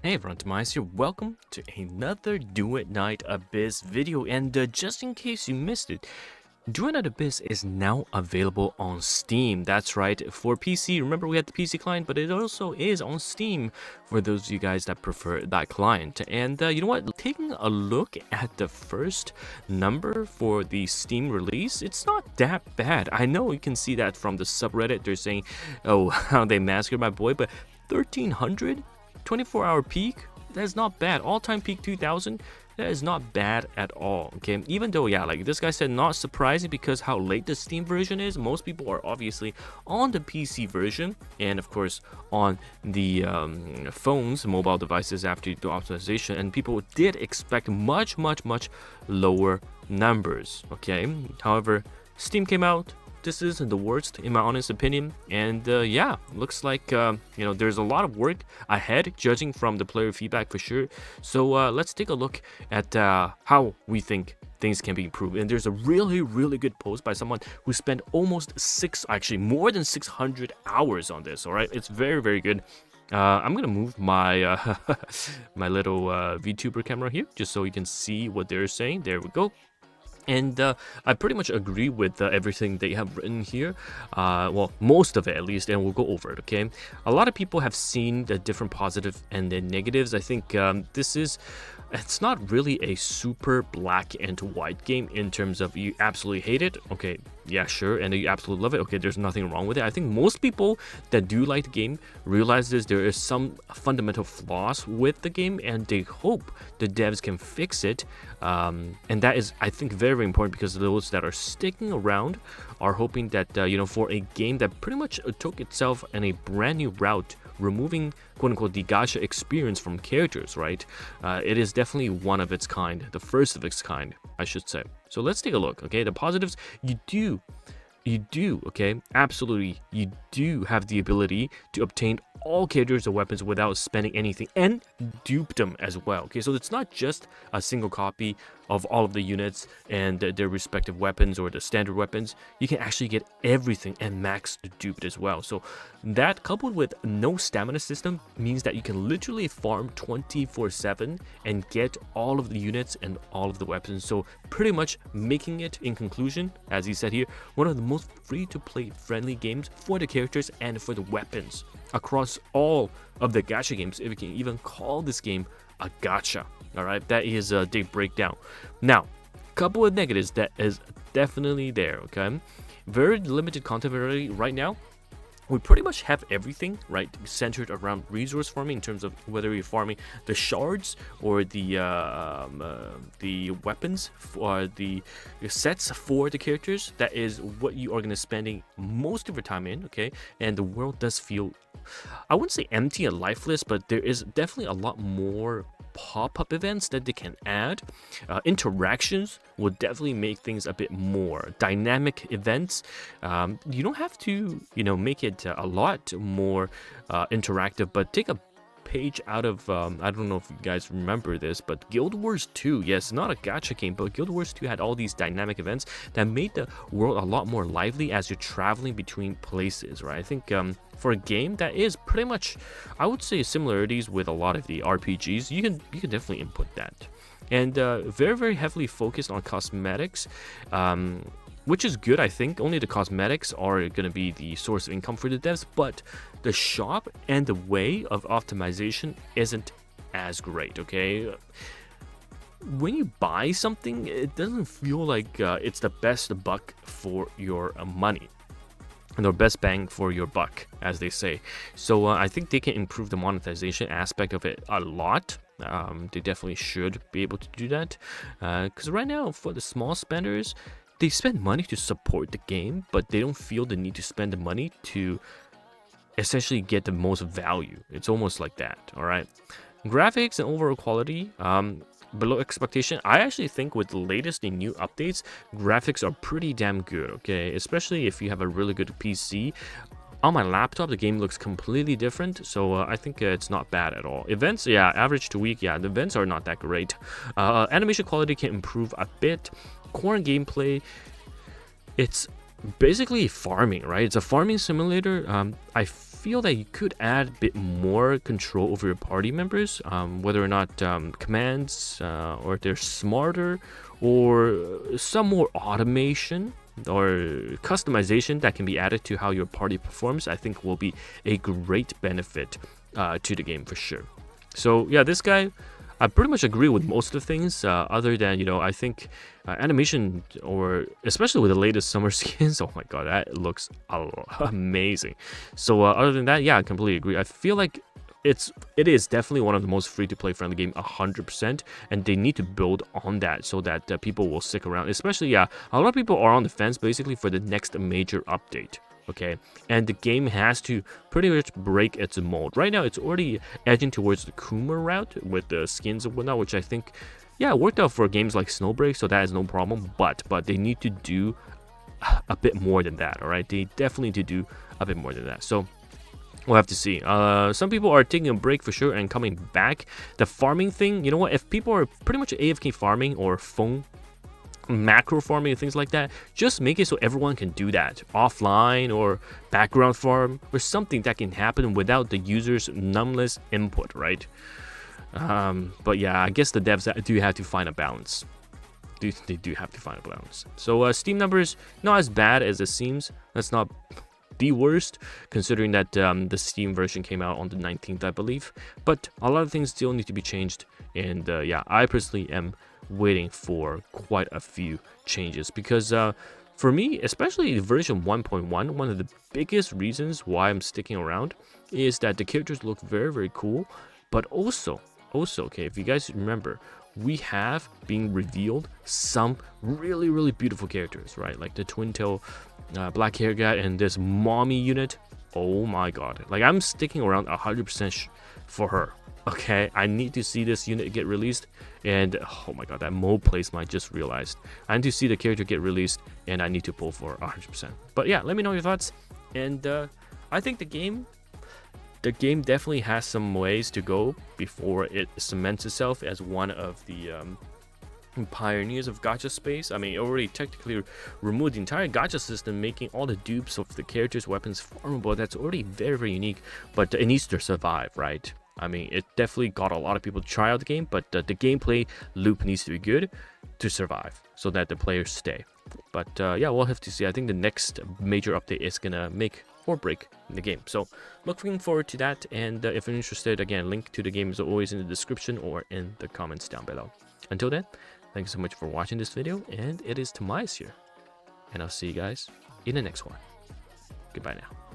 Hey everyone, TimaeuSS here. Welcome to another Duet Night Abyss video, and just in case you missed it, Duet Night Abyss is now available on Steam. That's right, for PC. Remember, we had the PC client, but it also is on Steam for those of you guys that prefer that client. And you know what? Taking a look at the first number for the Steam release, it's not that bad. I know you can see that from the subreddit. They're saying, oh, how they massacred my boy, but 1300? 24-hour peak, that's not bad. All-time peak 2000, that is not bad at all. Okay, even though, yeah, like this guy said, not surprising because how late the Steam version is. Most people are obviously on the PC version and of course on the phones, mobile devices after the optimization, and people did expect much lower numbers. Okay, however, Steam came out. This isn't the worst in my honest opinion, and yeah, looks like there's a lot of work ahead judging from the player feedback for sure. So let's take a look at how we think things can be improved. And there's a really good post by someone who spent almost more than 600 hours on this. All right, it's very good. I'm gonna move my my little VTuber camera here just so you can see what they're saying. There we go. And I pretty much agree with everything they have written here. Well, most of it at least, and we'll go over it, okay? A lot of people have seen the different positive and the negatives. I think it's not really a super black and white game in terms of you absolutely hate it, okay, yeah, sure, and you absolutely love it, okay, there's nothing wrong with it. I think most people that do like the game realize there is some fundamental flaws with the game, and they hope the devs can fix it. And that is, I think, very important because those that are sticking around are hoping that for a game that pretty much took itself in a brand new route, removing quote-unquote the gacha experience from characters, right? It is definitely one of its kind, the first of its kind, I should say. So let's take a look, okay? The positives, you do, okay? Absolutely, you do have the ability to obtain all characters or weapons without spending anything and dupe them as well, okay? So it's not just a single copy of all of the units and their respective weapons or the standard weapons. You can actually get everything and max the dupe as well. So that, coupled with no stamina system, means that you can literally farm 24/7 and get all of the units and all of the weapons. So pretty much making it, in conclusion, as he said here, one of the most free-to-play friendly games for the characters and for the weapons across all of the gacha games, if you can even call this game a gacha. All right, that is a big breakdown. Now, couple of negatives that is definitely there. Okay, very limited content right now. We pretty much have everything, right, centered around resource farming in terms of whether you're farming the shards or the weapons or the sets for the characters. That is what you are going to spending most of your time in, okay? And the world does feel, I wouldn't say empty and lifeless, but there is definitely a lot more pop-up events that they can add. Interactions will definitely make things a bit more dynamic events. You don't have to make it a lot more interactive, but take a page out of I don't know if you guys remember this, but Guild Wars 2, yes, not a gacha game, but Guild Wars 2 had all these dynamic events that made the world a lot more lively as you're traveling between places, right? I think for a game that is pretty much, I would say, similarities with a lot of the RPGs, you can definitely input that. And very heavily focused on cosmetics, which is good. I think only the cosmetics are going to be the source of income for the devs, but the shop and the way of optimization isn't as great, okay? When you buy something, it doesn't feel like it's the best buck for your money, and the best bang for your buck, as they say. So I think they can improve the monetization aspect of it a lot. They definitely should be able to do that, because right now, for the small spenders, they spend money to support the game, but they don't feel the need to spend the money to essentially get the most value. It's almost like that, all right? Graphics and overall quality, below expectation. I actually think with the latest and new updates, graphics are pretty damn good, okay? Especially if you have a really good PC. On my laptop, the game looks completely different, so I think it's not bad at all. Events, yeah, average to week, yeah, the events are not that great. Animation quality can improve a bit. Core gameplay, it's basically farming, right? It's a farming simulator. feel that you could add a bit more control over your party members, whether or not commands or if they're smarter, or some more automation or customization that can be added to how your party performs. I think will be a great benefit to the game for sure. So yeah, this guy, I pretty much agree with most of the things, other than, you know, I think animation, or especially with the latest summer skins, oh my god, that looks amazing. So other than that, yeah, I completely agree. I feel like it is definitely one of the most free-to-play friendly game, 100%, and they need to build on that so that people will stick around. Especially, yeah, a lot of people are on the fence basically for the next major update. Okay, and the game has to pretty much break its mold. Right now, it's already edging towards the Kuma route with the skins and whatnot, which I think, yeah, it worked out for games like Snowbreak, so that is no problem. But they need to do a bit more than that. All right, they definitely need to do a bit more than that. So we'll have to see. Some people are taking a break for sure and coming back. The farming thing, you know what? If people are pretty much AFK farming or phone macro farming and things like that, just make it so everyone can do that offline, or background farm, or something that can happen without the user's numbness input, right? But yeah, I guess the devs do have to find a balance. They do have to find a balance. So Steam numbers, not as bad as it seems. That's not the worst, considering that the Steam version came out on the 19th, I believe. But a lot of things still need to be changed, and yeah, I personally am waiting for quite a few changes, because for me, especially version 1.1, one of the biggest reasons why I'm sticking around is that the characters look very, very cool. But also, okay, if you guys remember, we have been revealed some really, really beautiful characters, right? Like the twin tail black hair guy and this mommy unit. Oh my god, like I'm sticking around 100% for her. Okay, I need to see this unit get released, and oh my god, that mode placement I just realized. I need to see the character get released, and I need to pull for 100%. But yeah, let me know your thoughts, and I think the game definitely has some ways to go before it cements itself as one of the pioneers of gacha space. I mean, it already technically removed the entire gacha system, making all the dupes of the characters' weapons farmable. That's already very, very unique, but it needs to survive, right? I mean, it definitely got a lot of people to try out the game, but the gameplay loop needs to be good to survive so that the players stay. But yeah, we'll have to see. I think the next major update is gonna make or break the game. So looking forward to that, and if you're interested, again, link to the game is always in the description or in the comments down below. Until then, thank you so much for watching this video, and it is TimaeuSS here, and I'll see you guys in the next one. Goodbye now.